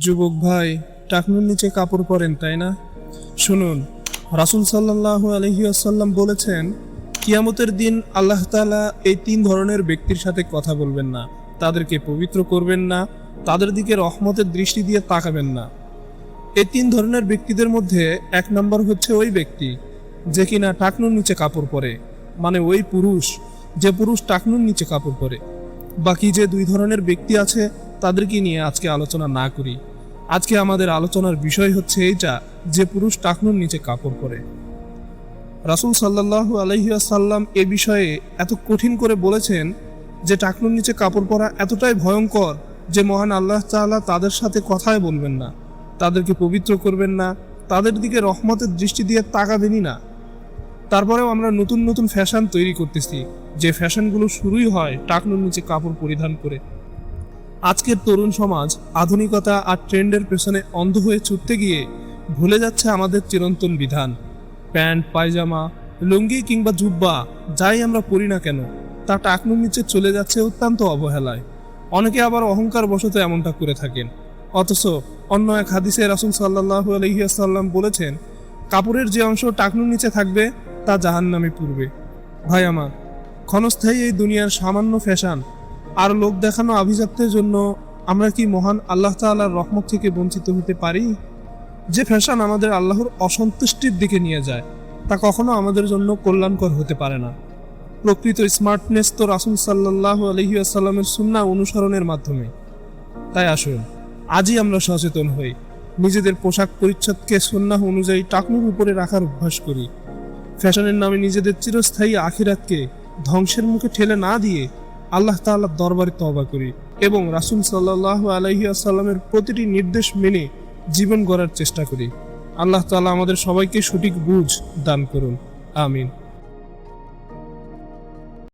যুবক ভাই, টাকনুর নিচে কাপড় পরেন তাই না? শুনুন, রাসূল সাল্লাল্লাহু আলাইহি ওয়াসাল্লাম বলেছেন, কিয়ামতের দিন আল্লাহ তাআলা এই তিন ধরনের ব্যক্তির সাথে কথা বলবেন না, তাদেরকে পবিত্র করবেন না, তাদের দিকে রহমতের দৃষ্টি দিয়ে তাকাবেন না। এই তিন ধরনের ব্যক্তিদের মধ্যে এক নম্বর হচ্ছে ওই ব্যক্তি যে কিনা টাকনুর নিচে কাপড় পরে, মানে ওই পুরুষ যে পুরুষ টাকনুর নিচে কাপড় পরে। বাকি যে দুই ধরনের ব্যক্তি আছে তাদেরকে নিয়ে আজকে আলোচনা না করি। আজকে আমাদের আলোচনার বিষয় হচ্ছে এইটা, যে পুরুষ টাকনুর নিচে কাপড় পরে। রাসূল সাল্লাল্লাহু আলাইহি ওয়াসাল্লাম এ বিষয়ে এত কঠিন করে বলেছেন যে টাকনুর নিচে কাপড় পরা এতটাই ভয়ঙ্কর যে মহান আল্লাহ তাআলা তাদের সাথে কথাই বলবেন না, তাদেরকে পবিত্র করবেন না, তাদের দিকে রহমতের দৃষ্টি দিয়ে তাকাবেনই না। তারপরেও আমরা নতুন নতুন ফ্যাশন তৈরি করতেছি, যে ফ্যাশনগুলো শুরুই হয় টাকনুর নিচে কাপড় পরিধান করে। আজকের তরুণ সমাজ আধুনিকতা আর ট্রেন্ডের পেছনে অন্ধ হয়ে ছুটতে গিয়ে ভুলে যাচ্ছে আমাদের চিরন্তন বিধান। প্যান্ট, পায়জামা, লুঙ্গি কিংবা জুব্বা যাই আমরা পরি না কেন, তা টাকনুর নিচে চলে যাচ্ছে অত্যন্ত অবহেলায়। অনেকে আবার অহংকার বশত এমনটা করে থাকেন। অথচ অন্য এক হাদিসে রাসূল সাল্লাল্লাহু আলাইহি ওয়াসাল্লাম বলেছেন, কাপড়ের যে অংশ টাকনুর নিচে থাকবে তা জাহান্নামে পুড়বে। ভাই আমার, ক্ষণস্থায়ী এই দুনিয়ার সামান্য ফ্যাশন আর লোক দেখানো আভিজাত্যের জন্য আমরা কি মহান আল্লাহ তাআলার রহমত থেকে বঞ্চিত হতে পারি? যে ফ্যাশন আমাদের আল্লাহর অসন্তুষ্টির দিকে নিয়ে যায়, তা কখনো আমাদের জন্য কল্যাণকর হতে পারে না। প্রকৃত স্মার্টনেস তো রাসূল সাল্লাল্লাহু আলাইহি ওয়াসাল্লামের সুন্নাহ অনুসরণের মাধ্যমে। তাই আসুন, আজই আমরা সচেতন হই, নিজেদের পোশাক পরিচ্ছদকে সুন্নাহ অনুযায়ী টাকনুর উপরে রাখার অভ্যাস করি। ফ্যাশনের নামে নিজেদের চিরস্থায়ী আখিরাতকে ধ্বংসের মুখে ঠেলে না দিয়ে আল্লাহ তাআলার দরবারে তওবা করি এবং রাসূল সাল্লাল্লাহু আলাইহি ওয়াসাল্লামের প্রতিটি নির্দেশ মেনে জীবন গড়ার চেষ্টা করি। আল্লাহ তাআলা আমাদের সবাইকে সঠিক বুঝ দান করুন। আমিন।